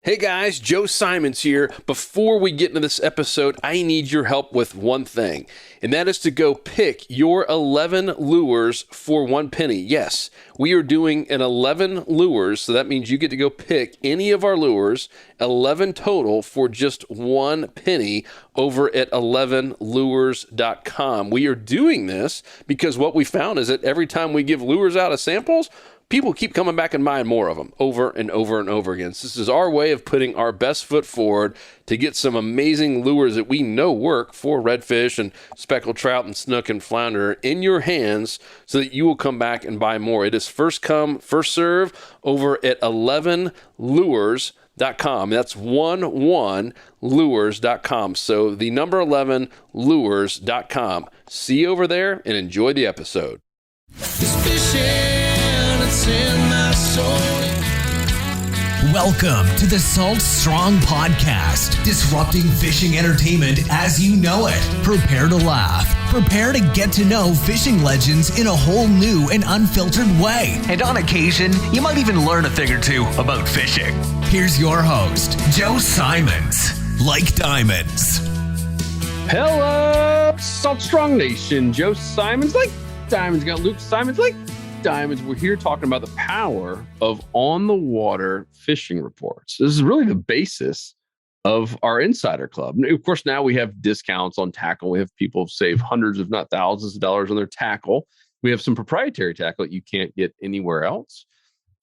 Hey guys, Joe Simons here. Before we get into this episode, I need your help with one thing, and that is to go pick your 11 lures for 1 penny. Yes, we are doing an 11 lures, so that means you get to go pick any of our lures, 11 total, for just 1 penny over at 11lures.com. We are doing this because what we found is that every time we give lures out as samples, people keep coming back and buying more of them over and over and over again. So this is our way of putting our best foot forward to get some amazing lures that we know work for redfish and speckled trout and snook and flounder in your hands so that you will come back and buy more. It is first come, first serve over at 11lures.com. That's 11lures.com. So the number 11lures.com. See you over there and enjoy the episode. In my soul. Welcome to the Salt Strong Podcast, disrupting fishing entertainment as you know it. Prepare to laugh. Prepare to get to know fishing legends in a whole new and unfiltered way. And on occasion, you might even learn a thing or two about fishing. Here's your host, Joe Simons. Like diamonds. Hello, Salt Strong Nation. Joe Simons, like diamonds. Got Luke Simons, like diamonds. We're here talking about the power of on-the-water fishing reports. This is really the basis of our Insider Club. Of course, now we have discounts on tackle. We have people save hundreds, if not thousands of dollars on their tackle. We have some proprietary tackle that you can't get anywhere else.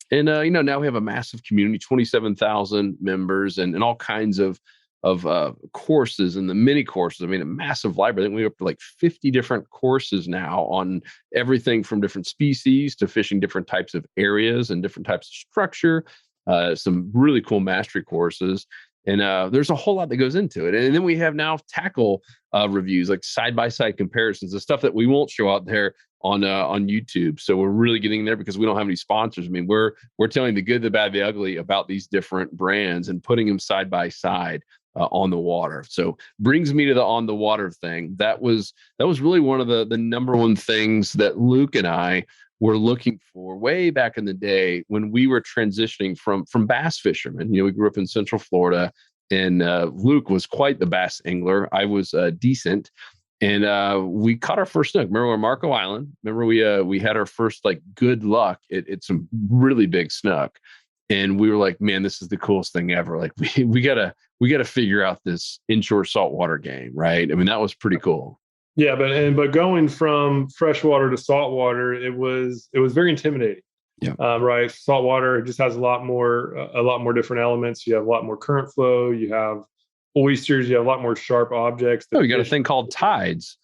And, now we have a massive community, 27,000 members and all kinds of courses and the mini courses. I mean, a massive library. I think we're up to like 50 different courses now on everything from different species to fishing different types of areas and different types of structure. Some really cool mastery courses. And there's a whole lot that goes into it. And then we have now tackle reviews, like side-by-side comparisons, the stuff that we won't show out there on YouTube. So we're really getting there because we don't have any sponsors. I mean, we're telling the good, the bad, the ugly about these different brands and putting them side by side on the water. So brings me to the on the water thing. That was really one of the number one things that Luke and I were looking for way back in the day when we were transitioning from bass fishermen. We grew up in Central Florida, and Luke was quite the bass angler. I was decent. And we caught our first snook. Remember on Marco Island? Remember we had our first like good luck at some really big snook. And we were like, man, this is the coolest thing ever. Like we gotta figure out this inshore saltwater game, right? I mean, that was pretty cool. Yeah, but going from freshwater to saltwater, it was very intimidating. Yeah. Right. Saltwater just has a lot more different elements. You have a lot more current flow. You have oysters. You have a lot more sharp objects. Oh, you got a thing called tides.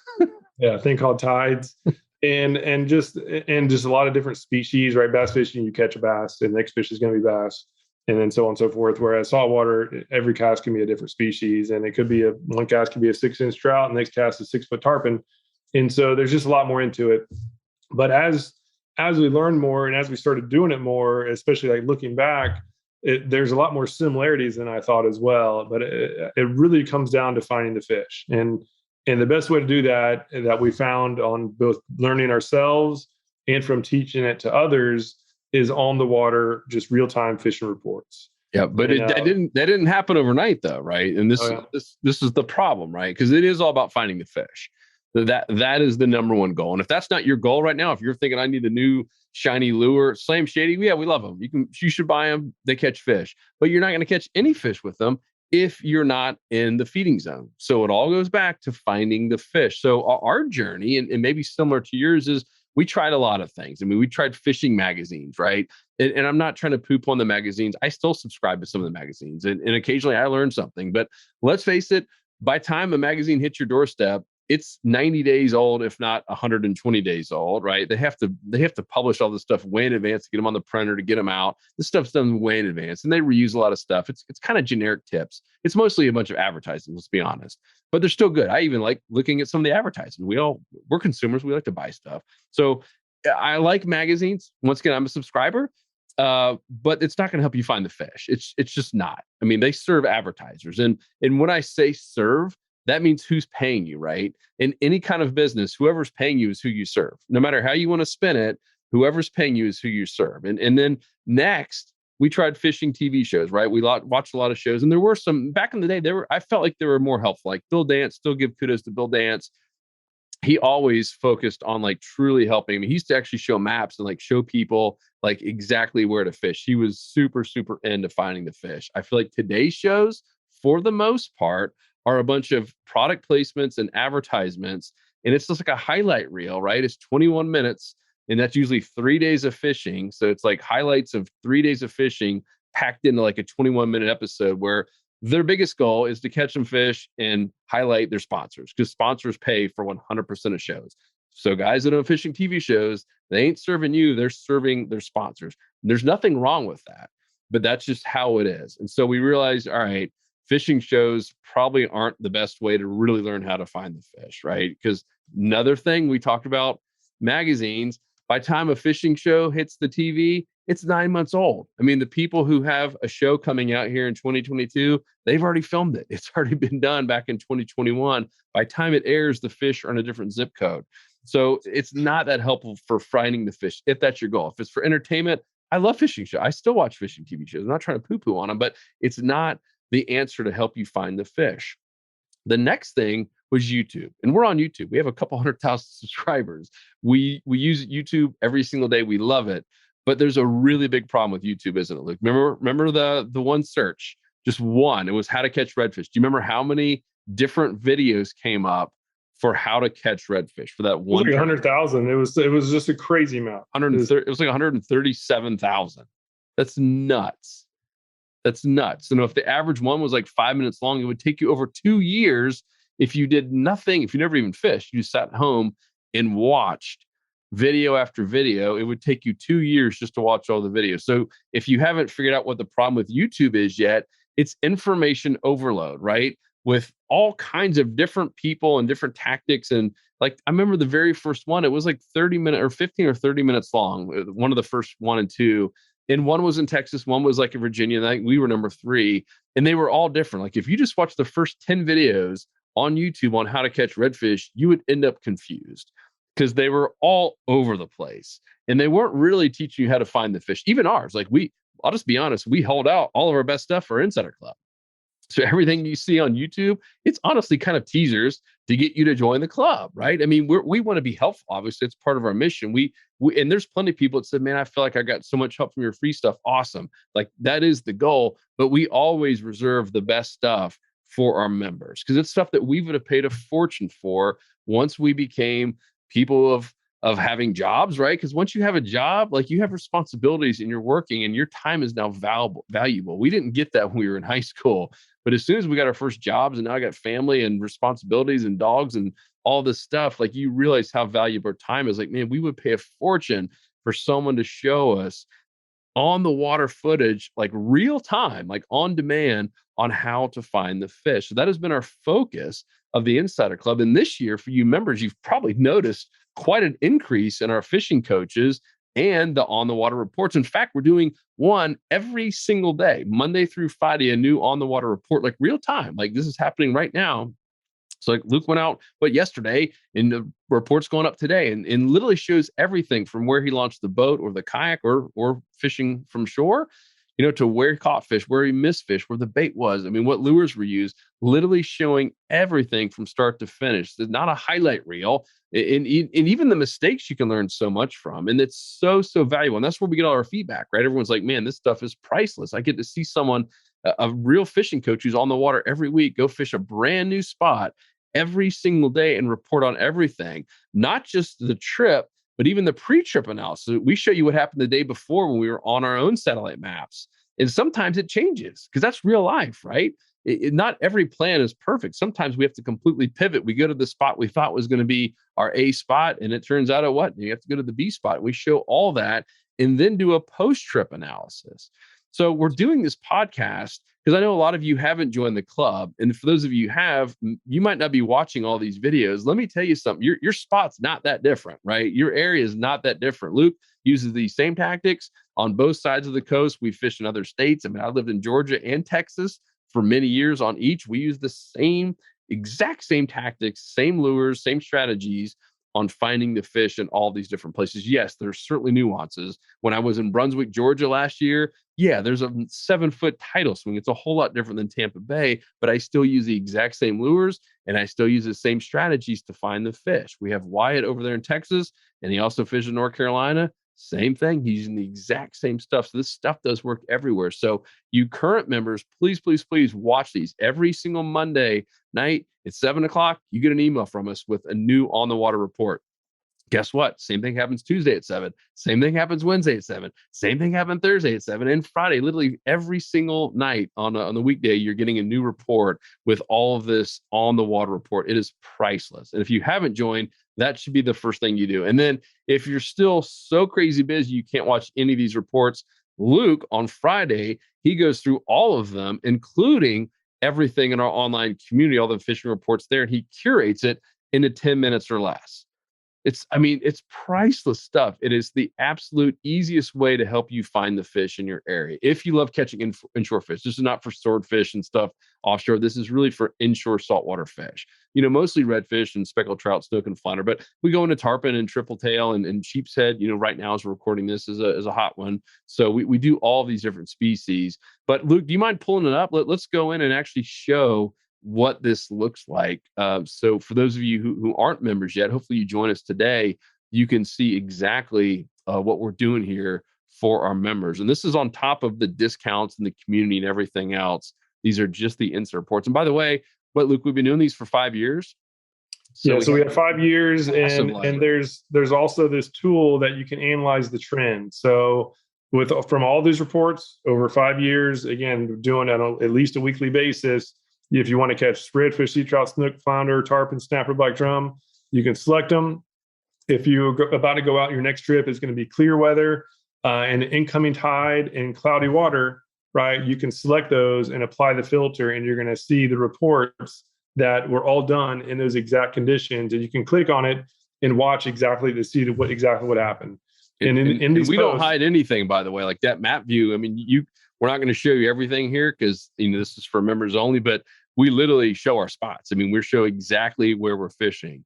Yeah, a thing called tides. And just a lot of different species, right? Bass fishing, you catch a bass, and the next fish is going to be bass, and then so on and so forth. Whereas saltwater, every cast can be a different species, and it could be one cast could be a 6-inch trout, and the next cast is 6-foot tarpon, and so there's just a lot more into it. But as we learned more and as we started doing it more, especially like looking back, there's a lot more similarities than I thought as well. But it really comes down to finding the fish. And the best way to do that we found on both learning ourselves and from teaching it to others is on the water, just real-time fishing reports. Yeah, but that didn't happen overnight though, right? And this is the problem, right? Because it is all about finding the fish. That is the number one goal. And if that's not your goal right now, if you're thinking I need a new shiny lure, Slam Shady, yeah, we love them. You should buy them. They catch fish, but you're not going to catch any fish with them if you're not in the feeding zone. So it all goes back to finding the fish. So our journey, and maybe similar to yours, is we tried a lot of things. I mean, we tried fishing magazines, right? And I'm not trying to poop on the magazines. I still subscribe to some of the magazines, and occasionally I learn something. But let's face it, by the time a magazine hits your doorstep, it's 90 days old, if not 120 days old, right? They have to publish all this stuff way in advance to get them on the printer, to get them out. This stuff's done way in advance, and they reuse a lot of stuff. It's kind of generic tips. It's mostly a bunch of advertising, let's be honest, but they're still good. I even like looking at some of the advertising. We're consumers. We like to buy stuff. So I like magazines. Once again, I'm a subscriber, but it's not going to help you find the fish. It's just not. I mean, they serve advertisers, and when I say serve, that means who's paying you, right? In any kind of business, whoever's paying you is who you serve. No matter how you want to spin it, whoever's paying you is who you serve. And then next, we tried fishing TV shows, right? We watched a lot of shows, and there were some back in the day. I felt like they were more helpful. Like Bill Dance, still give kudos to Bill Dance. He always focused on like truly helping. I mean, he used to actually show maps and like show people like exactly where to fish. He was super, super into finding the fish. I feel like today's shows, for the most part, are a bunch of product placements and advertisements. And it's just like a highlight reel, right? It's 21 minutes, and that's usually 3 days of fishing. So it's like highlights of 3 days of fishing packed into like a 21-minute episode where their biggest goal is to catch some fish and highlight their sponsors, because sponsors pay for 100% of shows. So guys that are fishing TV shows, they ain't serving you, they're serving their sponsors. There's nothing wrong with that, but that's just how it is. And so we realized, all right, fishing shows probably aren't the best way to really learn how to find the fish, right? Because another thing we talked about, magazines, by the time a fishing show hits the TV, it's 9 months old. I mean, the people who have a show coming out here in 2022, they've already filmed it. It's already been done back in 2021. By the time it airs, the fish are in a different zip code. So it's not that helpful for finding the fish, if that's your goal. If it's for entertainment, I love fishing shows. I still watch fishing TV shows. I'm not trying to poo-poo on them, but it's not the answer to help you find the fish. The next thing was YouTube, and we're on YouTube. We have a couple 100,000 subscribers. We use YouTube every single day. We love it, but there's a really big problem with YouTube, isn't it, Luke? Remember the one search, just one. It was how to catch redfish. Do you remember how many different videos came up for how to catch redfish for that one? 100,000. It was just a crazy amount. It was like 137,000. That's nuts. That's nuts. And if the average one was like 5 minutes long, it would take you over 2 years if you did nothing, if you never even fished, you sat home and watched video after video. It would take you 2 years just to watch all the videos. So if you haven't figured out what the problem with YouTube is yet, it's information overload, right? With all kinds of different people and different tactics. And like, I remember the very first one, it was like 30 minutes or 15 or 30 minutes long. One of the first 1 and 2. And one was in Texas, one was like in Virginia. And I think we were number 3. And they were all different. Like if you just watch the first 10 videos on YouTube on how to catch redfish, you would end up confused because they were all over the place. And they weren't really teaching you how to find the fish. Even ours, like I'll just be honest, we hold out all of our best stuff for Insider Club. So everything you see on YouTube, it's honestly kind of teasers to get you to join the club, right? I mean, we want to be helpful. Obviously, it's part of our mission. We and there's plenty of people that said, man, I feel like I got so much help from your free stuff. Awesome. Like that is the goal. But we always reserve the best stuff for our members because it's stuff that we would have paid a fortune for once we became people of having jobs, right? Because once you have a job, like you have responsibilities and you're working and your time is now valuable. We didn't get that when we were in high school. But as soon as we got our first jobs and now I got family and responsibilities and dogs and all this stuff, like you realize how valuable our time is. Like, man, we would pay a fortune for someone to show us on the water footage, like real time, like on demand on how to find the fish. So that has been our focus of the Insider Club. And this year for you members, you've probably noticed quite an increase in our fishing coaches and the on the water reports. In fact, we're doing one every single day, Monday through Friday, a new on the water report, like real time. Like this is happening right now. So like Luke went out, yesterday, and the report's going up today, and literally shows everything from where he launched the boat or the kayak or fishing from shore, to where he caught fish, where he missed fish, where the bait was. I mean, what lures were used, literally showing everything from start to finish. It's not a highlight reel. And even the mistakes you can learn so much from. And it's so, so valuable. And that's where we get all our feedback, right? Everyone's like, man, this stuff is priceless. I get to see someone, a real fishing coach who's on the water every week, go fish a brand new spot every single day and report on everything, not just the trip, but even the pre-trip analysis. We show you what happened the day before when we were on our own satellite maps. And sometimes it changes because that's real life, right? Not every plan is perfect. Sometimes we have to completely pivot. We go to the spot we thought was going to be our A spot, and it turns out you have to go to the B spot. We show all that and then do a post-trip analysis. So we're doing this podcast because I know a lot of you haven't joined the club. And for those of you who have, you might not be watching all these videos. Let me tell you something. Your spot's not that different, right? Your area is not that different. Luke uses these same tactics on both sides of the coast. We fished in other states. I mean, I lived in Georgia and Texas for many years on each. We use the exact same tactics, same lures, same strategies on finding the fish in all these different places. Yes, there's certainly nuances. When I was in Brunswick, Georgia last year, yeah, there's a 7-foot tidal swing. It's a whole lot different than Tampa Bay, but I still use the exact same lures and I still use the same strategies to find the fish. We have Wyatt over there in Texas, and he also fishes in North Carolina. Same thing. He's using the exact same stuff. So this stuff does work everywhere. So you current members, please, please, please watch these every single Monday night at 7:00. You get an email from us with a new on the water report. Guess what? Same thing happens Tuesday at 7. Same thing happens Wednesday at 7. Same thing happens Thursday at 7. And Friday, literally every single night on the weekday, you're getting a new report with all of this on the water report. It is priceless. And if you haven't joined, that should be the first thing you do. And then if you're still so crazy busy, you can't watch any of these reports, Luke on Friday, he goes through all of them, including everything in our online community, all the fishing reports there, and he curates it into 10 minutes or less. It's priceless stuff. It is the absolute easiest way to help you find the fish in your area. If you love catching inshore fish, this is not for swordfish and stuff offshore. This is really for inshore saltwater fish. Mostly redfish and speckled trout, snook and flounder, but we go into tarpon and triple tail and sheep's head. Right now as we're recording this is a hot one. So we do all these different species. But Luke, do you mind pulling it up? Let's go in and actually show what this looks like. So for those of you who aren't members yet, hopefully you join us today. You can see exactly what we're doing here for our members. And this is on top of the discounts and the community and everything else. These are just the instant reports. And by the way, Luke, we've been doing these for 5 years. So we have 5 years, and there's also this tool that you can analyze the trend. So from all these reports over 5 years, again, doing it on at least a weekly basis. If you want to catch redfish, sea trout, snook, flounder, tarpon, snapper, black drum, you can select them. If you're about to go out, your next trip is going to be clear weather and incoming tide and cloudy water, right? You can select those and apply the filter, and you're going to see the reports that were all done in those exact conditions. And you can click on it and watch exactly to see what happened. And we don't hide anything, by the way, like that map view. I mean, we're not going to show you everything here because this is for members only, but we literally show our spots. I mean, we show exactly where we're fishing.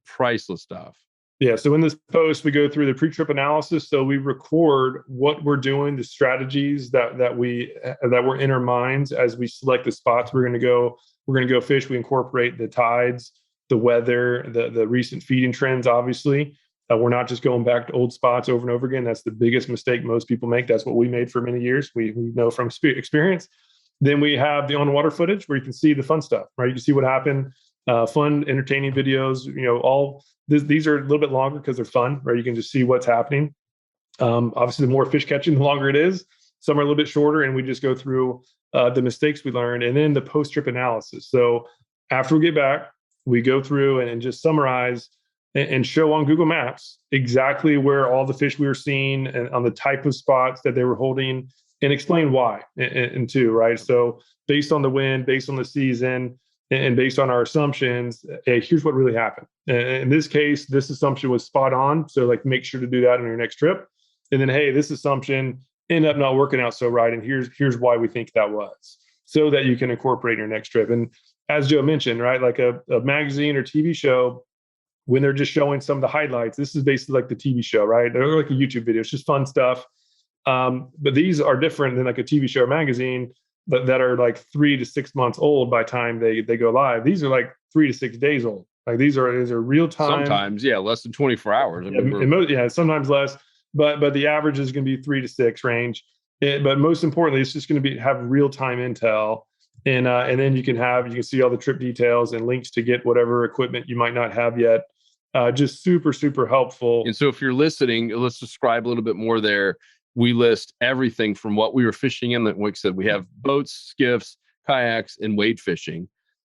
Priceless stuff. Yeah. So in this post, we go through the pre-trip analysis. So we record what we're doing, the strategies that were in our minds as we select the spots we're going to go fish. We incorporate the tides, the weather, the recent feeding trends. Obviously, we're not just going back to old spots over and over again. That's the biggest mistake most people make. That's what we made for many years. We know from experience. Then we have the on-water footage where you can see the fun stuff, right? You can see what happened, fun, entertaining videos. These are a little bit longer because they're fun, right? You can just see what's happening. Obviously, the more fish catching, the longer it is. Some are a little bit shorter, and we just go through the mistakes we learned, and then the post-trip analysis. So after we get back, we go through and just summarize and show on Google Maps exactly where all the fish we were seeing and on the type of spots that they were holding, and explain why and too, right? So based on the wind, based on the season, and based on our assumptions, hey, here's what really happened. In this case, this assumption was spot on. So make sure to do that on your next trip. And then, hey, this assumption ended up not working out so right. And here's why we think that was, so that you can incorporate your next trip. And as Joe mentioned, right, like a magazine or TV show, when they're just showing some of the highlights, this is basically like the TV show, right? They're like a YouTube video. It's just fun stuff. But these are different than like a TV show or magazine, but that are like 3 to 6 months old by the time they go live. These are like 3 to 6 days old. Like these are real time. Sometimes, yeah, less than 24 hours. Sometimes less, but the average is going to be 3 to 6 range. But most importantly, it's just going to have real time intel, and then you can see all the trip details and links to get whatever equipment you might not have yet. Just super, super helpful. And so if you're listening, let's describe a little bit more there. We list everything from what we were fishing in. Like we said, we have boats, skiffs, kayaks, and wade fishing,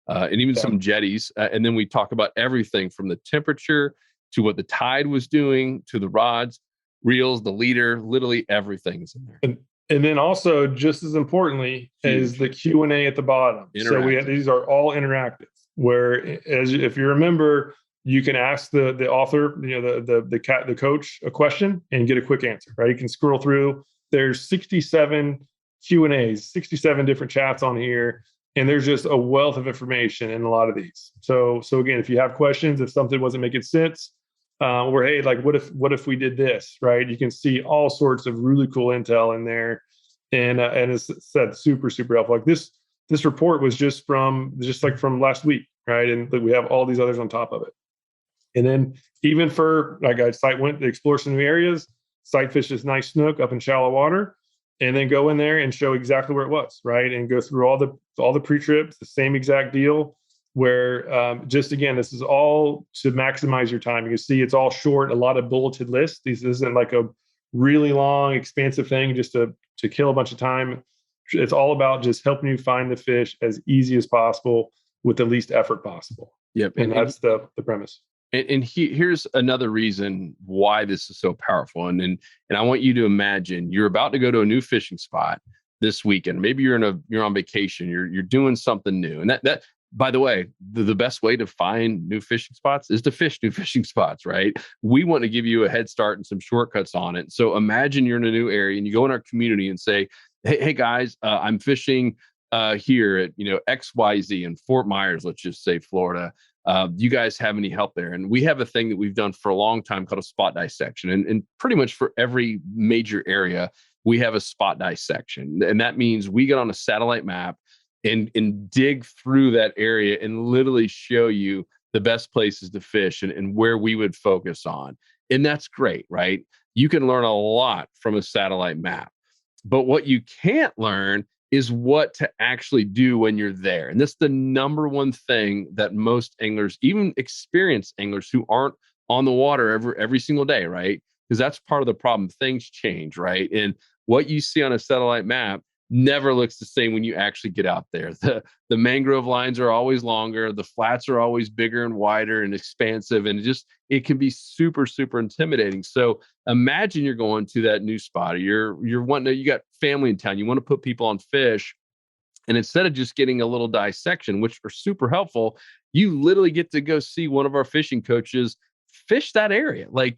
and even some jetties. And then we talk about everything from the temperature to what the tide was doing to the rods, reels, the leader, literally everything is in there. And then also, just as importantly, is the Q&A at the bottom. So these are all interactive, where if you remember, you can ask the author, the coach, a question and get a quick answer, right? You can scroll through. There's 67 Q&As, 67 different chats on here. And there's just a wealth of information in a lot of these. So again, if you have questions, if something wasn't making sense, or hey, like what if we did this, right? You can see all sorts of really cool intel in there, and it's said super helpful. Like this report was just from last week, right? And we have all these others on top of it. And then even for like I went to explore some new areas, site fish this nice snook up in shallow water, and then go in there and show exactly where it was, right? And go through all the pre-trips, the same exact deal. Where just again, this is all to maximize your time. You can see it's all short, a lot of bulleted lists. This isn't like a really long, expansive thing just to kill a bunch of time. It's all about just helping you find the fish as easy as possible with the least effort possible. Yep, and that's the premise. And here's another reason why this is so powerful. And I want you to imagine you're about to go to a new fishing spot this weekend. Maybe you're on vacation. You're doing something new, and that. By the way, the best way to find new fishing spots is to fish new fishing spots, right? We want to give you a head start and some shortcuts on it. So imagine you're in a new area and you go in our community and say, hey guys, I'm fishing here at XYZ in Fort Myers, let's just say Florida. You guys have any help there? And we have a thing that we've done for a long time called a spot dissection. And pretty much for every major area, we have a spot dissection. And that means we get on a satellite map and dig through that area and literally show you the best places to fish and where we would focus on. And that's great, right? You can learn a lot from a satellite map. But what you can't learn is what to actually do when you're there. And that's the number one thing that most anglers, even experienced anglers who aren't on the water every single day, right? Because that's part of the problem. Things change, right? And what you see on a satellite map never looks the same when you actually get out there. The mangrove lines are always longer. The flats are always bigger and wider and expansive. And it can be super intimidating. So imagine you're going to that new spot. You got family in town. You want to put people on fish. And instead of just getting a little dissection, which are super helpful, you literally get to go see one of our fishing coaches fish that area. Like,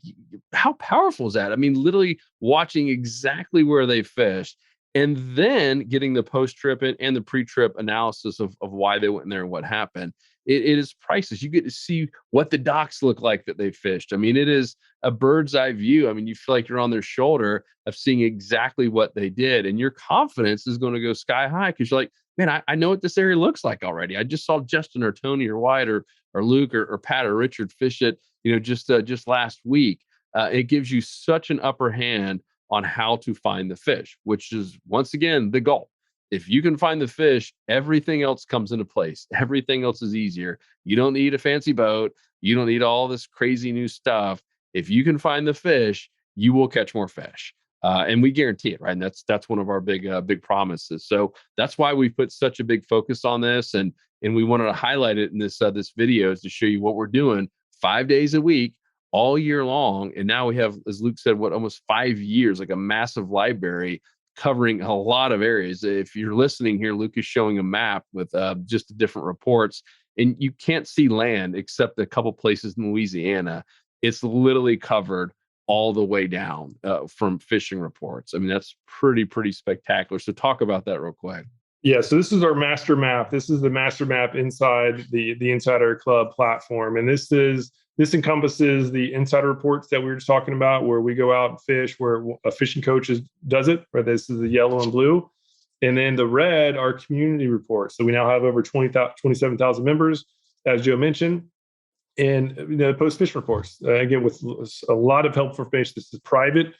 how powerful is that? I mean, literally watching exactly where they fished, and then getting the post-trip and the pre-trip analysis of why they went in there and what happened. It is priceless. You get to see what the docks look like that they fished. I mean, it is a bird's eye view. I mean, you feel like you're on their shoulder of seeing exactly what they did. And your confidence is going to go sky high because you're like, man, I know what this area looks like already. I just saw Justin or Tony or Wyatt or Luke or Pat or Richard fish it, just last week. It gives you such an upper hand on how to find the fish, which is, once again, the goal. If you can find the fish, everything else comes into place. Everything else is easier. You don't need a fancy boat. You don't need all this crazy new stuff. If you can find the fish, you will catch more fish. And we guarantee it, right? And that's one of our big promises. So that's why we put such a big focus on this. And we wanted to highlight it in this video is to show you what we're doing 5 days a week, all year long. And now we have, as Luke said, almost 5 years, like a massive library covering a lot of areas. If you're listening here, Luke is showing a map with just the different reports, and you can't see land except a couple places in Louisiana. It's literally covered all the way down from fishing reports. I mean, that's pretty spectacular. So talk about that real quick. Yeah, so this is our master map. This is the master map inside the Insider Club platform. And this encompasses the insider reports that we were just talking about, where we go out and fish, where a fishing coach does it, where this is the yellow and blue. And then the red are community reports. So we now have over 27,000 members, as Joe mentioned. And post fish reports, again, with a lot of helpful information. This is private.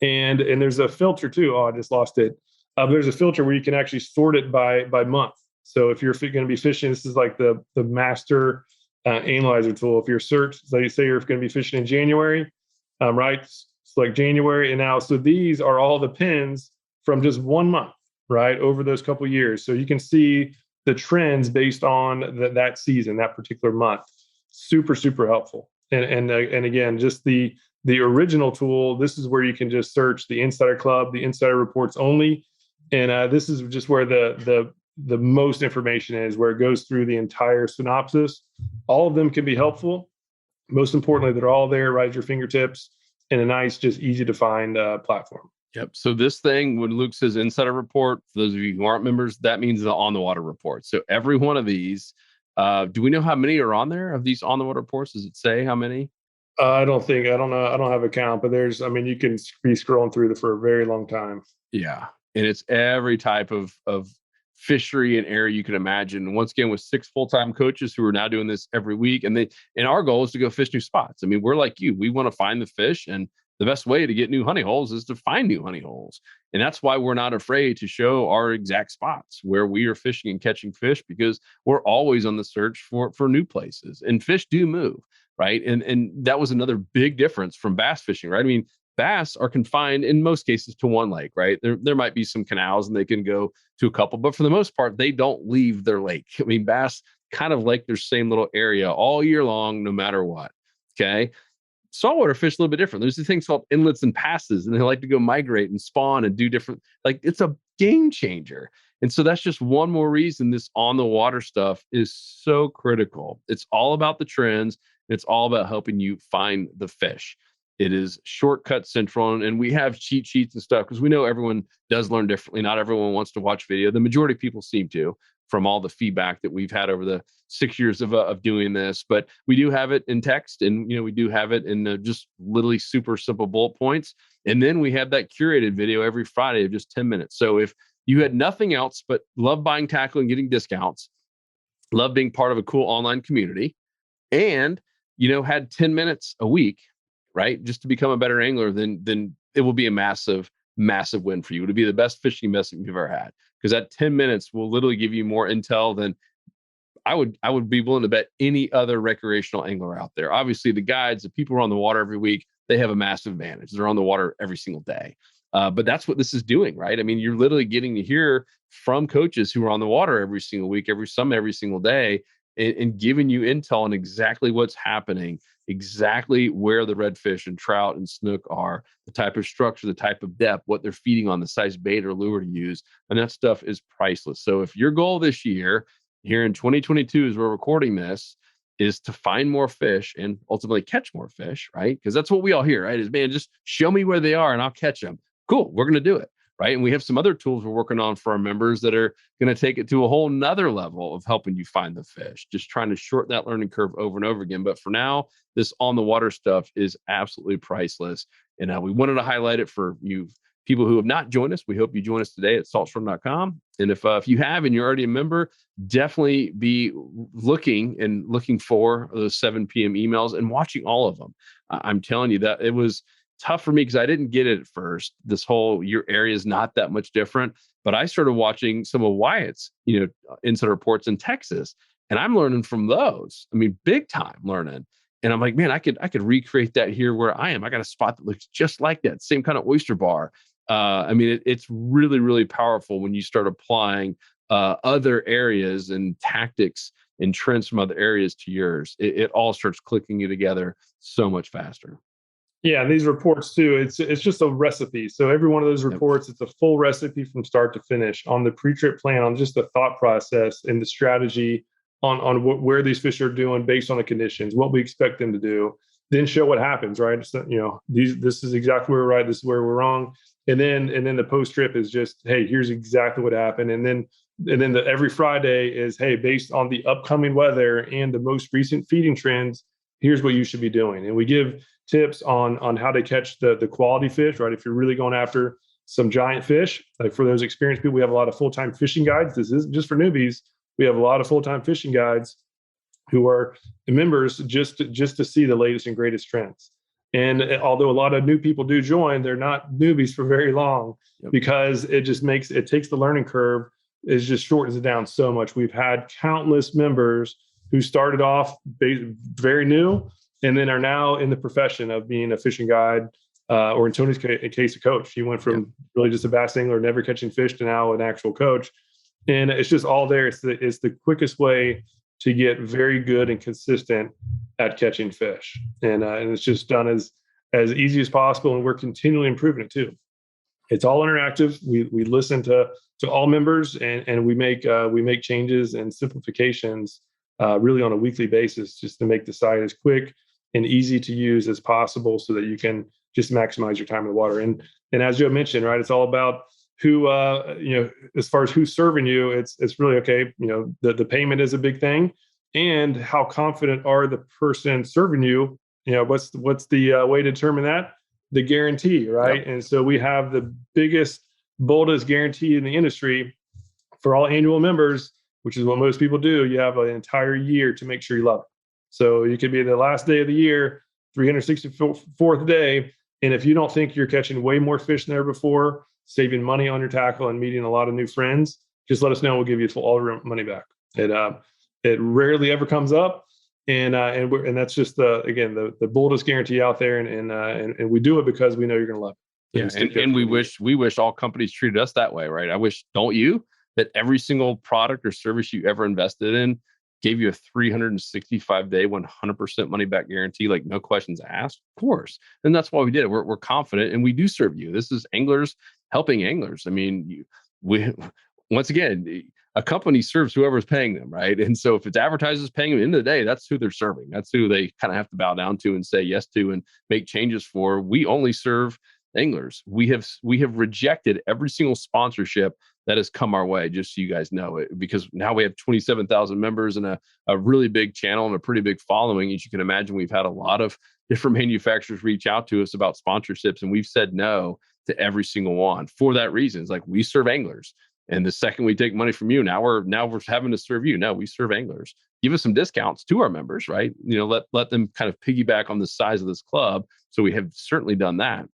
And there's a filter too. Oh, I just lost it. There's a filter where you can actually sort it by month. So if you're going to be fishing, this is like the master analyzer tool. If you're say you're going to be fishing in January, right? Select January, and now so these are all the pins from just 1 month, right, over those couple of years. So you can see the trends based on that season, that particular month. Super helpful. And again, just the original tool. This is where you can just search the Insider Club, the Insider Reports only, and this is just where the most information is, where it goes through the entire synopsis. All of them can be helpful. Most importantly, they're all there right at your fingertips in a nice, just easy to find platform. Yep. So this thing, when Luke says insider report, for those of you who aren't members, that means the on the water report. So every one of these, do we know how many are on there of these on the water reports? Does it say how many? I don't know. I don't have a count, but you can be scrolling through for a very long time. Yeah. And it's every type of fishery and area you can imagine. Once again, with 6 full-time coaches who are now doing this every week. And our goal is to go fish new spots. I mean, we're like you. We want to find the fish, and the best way to get new honey holes is to find new honey holes. And that's why we're not afraid to show our exact spots where we are fishing and catching fish, because we're always on the search for new places. And fish do move, right? And that was another big difference from bass fishing, right? I mean, bass are confined in most cases to one lake, right? There might be some canals and they can go to a couple, but for the most part, they don't leave their lake. I mean, bass kind of like their same little area all year long, no matter what. Okay. Saltwater fish a little bit different. There's these things called inlets and passes, and they like to go migrate and spawn and do different, like it's a game changer. And so that's just one more reason this on the water stuff is so critical. It's all about the trends. And it's all about helping you find the fish. It is shortcut central, and we have cheat sheets and stuff because we know everyone does learn differently. Not everyone wants to watch video. The majority of people seem to, from all the feedback that we've had over the 6 years of doing this. But we do have it in text, and we do have it in just literally super simple bullet points. And then we have that curated video every Friday of just 10 minutes. So if you had nothing else but love buying tackle and getting discounts, love being part of a cool online community, and had 10 minutes a week, right, just to become a better angler, then it will be a massive win for you. It'll be the best fishing investment you've ever had, because that 10 minutes will literally give you more intel than I would be willing to bet any other recreational angler out there. Obviously, the guides, the people who are on the water every week, they have a massive advantage. They're on the water every single day. But that's what this is doing, right? I mean, you're literally getting to hear from coaches who are on the water every single week, every single day, and giving you intel on exactly what's happening, exactly where the redfish and trout and snook are, the type of structure, the type of depth, what they're feeding on, the size bait or lure to use. And that stuff is priceless. So if your goal this year, here in 2022, as we're recording this, is to find more fish and ultimately catch more fish, right? Because that's what we all hear, right? Is, man, just show me where they are and I'll catch them. Cool, we're going to do it. Right. And we have some other tools we're working on for our members that are going to take it to a whole nother level of helping you find the fish, just trying to shorten that learning curve over and over again. But for now, this on the water stuff is absolutely priceless. And we wanted to highlight it for you people who have not joined us. We hope you join us today at saltstrom.com. And if you have and you're already a member, definitely be looking for those 7 p.m. emails and watching all of them. I'm telling you that it was tough for me because I didn't get it at first. This whole your area is not that much different, but I started watching some of Wyatt's, insider reports in Texas, and I'm learning from those. I mean, big time learning. And I'm like, man, I could recreate that here where I am. I got a spot that looks just like that, same kind of oyster bar. I mean, it's really, really powerful when you start applying other areas and tactics and trends from other areas to yours. It all starts clicking together so much faster. Yeah, and these reports too, it's just a recipe. So every one of those reports, It's a full recipe from start to finish on the pre-trip plan, on just the thought process and the strategy on where these fish are doing based on the conditions, what we expect them to do, then show what happens, right? So, this is exactly where we're right, this is where we're wrong. And then the post-trip is just, hey, here's exactly what happened. And then every Friday is, hey, based on the upcoming weather and the most recent feeding trends, here's what you should be doing. And we give tips on how to catch the quality fish, right? If you're really going after some giant fish, like for those experienced people, we have a lot of full-time fishing guides. This isn't just for newbies. We have a lot of full-time fishing guides who are members just to see the latest and greatest trends. And although a lot of new people do join, they're not newbies for very long because it takes the learning curve, it just shortens it down so much. We've had countless members who started off very new and then are now in the profession of being a fishing guide, or in Tony's case, a coach. He went from really just a bass angler, never catching fish, to now an actual coach. And it's just all there. It's the quickest way to get very good and consistent at catching fish. And it's just done as easy as possible. And we're continually improving it too. It's all interactive. We listen to all members and we make changes and simplifications really on a weekly basis, just to make the site as quick and easy to use as possible, so that you can just maximize your time in the water. And as Joe mentioned, right, it's all about who, as far as who's serving you, it's really, okay, the payment is a big thing, and how confident are the person serving you? What's the way to determine that? The guarantee, right? Yep. And so we have the biggest, boldest guarantee in the industry for all annual members, which is what most people do. You have an entire year to make sure you love it. So you could be the last day of the year, 364th day, and if you don't think you're catching way more fish than ever before, saving money on your tackle and meeting a lot of new friends, just let us know. We'll give you all your money back. It rarely ever comes up, and that's just the boldest guarantee out there, and we do it because we know you're going to love it. Yeah, and we wish all companies treated us that way, right? I wish, don't you, that every single product or service you ever invested in gave you a 365-day, 100% money back guarantee, like no questions asked, of course. And that's why we did it. We're confident, and we do serve you. This is anglers helping anglers. I mean, once again, a company serves whoever's paying them, right? And so if it's advertisers paying them, at the end of the day, that's who they're serving. That's who they kind of have to bow down to and say yes to and make changes for. We only serve anglers. We have rejected every single sponsorship that has come our way, just so you guys know it, because now we have 27,000 members and a really big channel and a pretty big following. As you can imagine, we've had a lot of different manufacturers reach out to us about sponsorships, and we've said no to every single one for that reason. It's like, we serve anglers. And the second we take money from you, now we're having to serve you. No, we serve anglers. Give us some discounts to our members, right? Let them kind of piggyback on the size of this club. So we have certainly done that.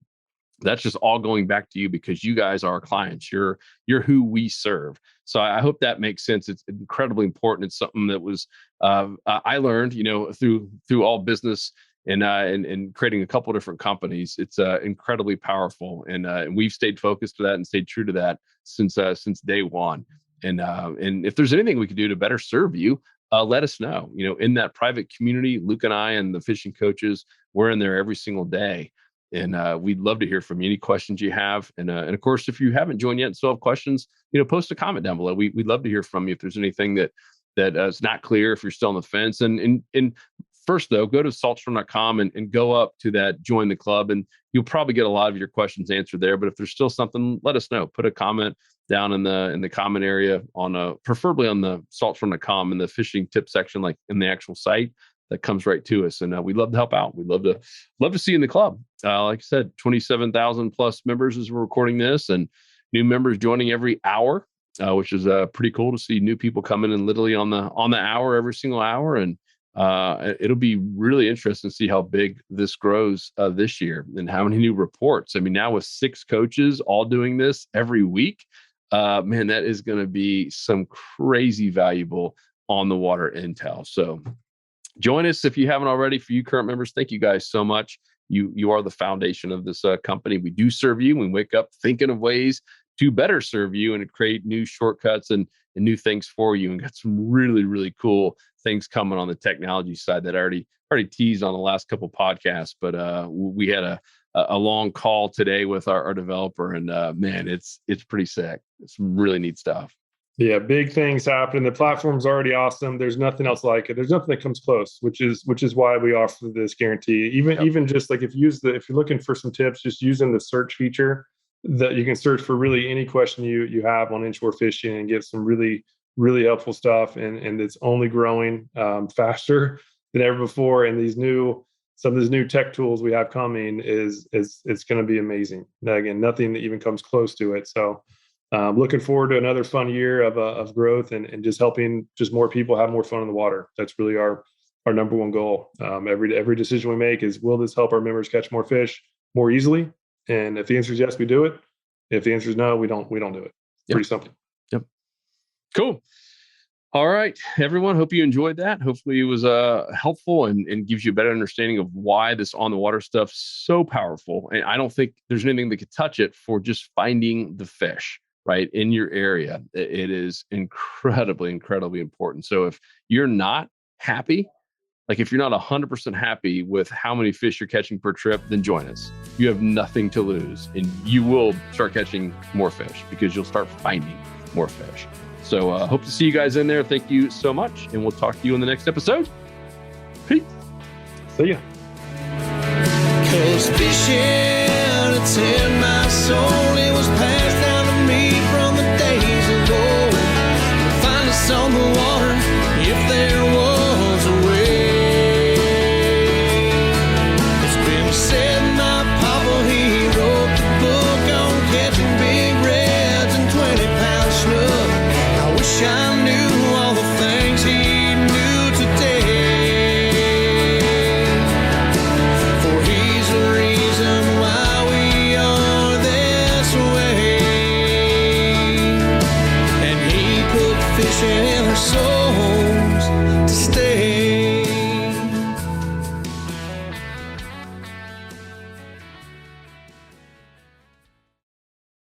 That's just all going back to you because you guys are our clients. You're who we serve. So I hope that makes sense. It's incredibly important. It's something that was I learned, through all business and creating a couple of different companies. It's incredibly powerful, and we've stayed focused to that and stayed true to that since day one. And if there's anything we could do to better serve you, let us know. In that private community, Luke and I and the fishing coaches, we're in there every single day. And we'd love to hear from you, any questions you have. And of course, if you haven't joined yet and still have questions, post a comment down below. We'd love to hear from you if there's anything that is not clear, if you're still on the fence. And first, though, go to saltstorm.com and go up to that join the club, and you'll probably get a lot of your questions answered there. But if there's still something, let us know. Put a comment down in the comment area preferably on the saltstorm.com in the fishing tip section, like in the actual site. That comes right to us, and we'd love to help out. We'd love to see you in the club. Like I said, 27,000 plus members as we're recording this, and new members joining every hour, which is pretty cool to see new people coming in literally on the hour, every single hour. And it'll be really interesting to see how big this grows this year and how many new reports. I mean, now with 6 coaches all doing this every week, man, that is going to be some crazy valuable on the water intel. So join us if you haven't already. For you current members, thank you guys so much. You are the foundation of this company. We do serve you. We wake up thinking of ways to better serve you and to create new shortcuts and new things for you, and got some really, really cool things coming on the technology side that I already teased on the last couple podcasts. But we had a long call today with our developer, and man, it's pretty sick. It's some really neat stuff. Yeah, big things happening. The platform's already awesome. There's nothing else like it. There's nothing that comes close, which is why we offer this guarantee. Even just like if you're looking for some tips, just using the search feature, that you can search for really any question you have on inshore fishing and get some really, really helpful stuff. And it's only growing faster than ever before. And some of these new tech tools we have coming it's going to be amazing. Now, again, nothing that even comes close to it. So looking forward to another fun year of growth and just helping just more people have more fun in the water. That's really our number one goal. Every decision we make is, will this help our members catch more fish more easily? And if the answer is yes, we do it. If the answer is no, we don't do it. Pretty simple. Yep. Cool. All right, everyone. Hope you enjoyed that. Hopefully it was helpful and gives you a better understanding of why this on the water stuff is so powerful. And I don't think there's anything that could touch it for just finding the fish right in your area. It is incredibly, incredibly important. So if you're not happy, like if you're not 100% happy with how many fish you're catching per trip, then join us. You have nothing to lose, and you will start catching more fish because you'll start finding more fish. So hope to see you guys in there. Thank you so much, and we'll talk to you in the next episode. Peace. See ya. 'Cause fishing, it's in my soul. It was passed down to me from the days of old. Find us on the water.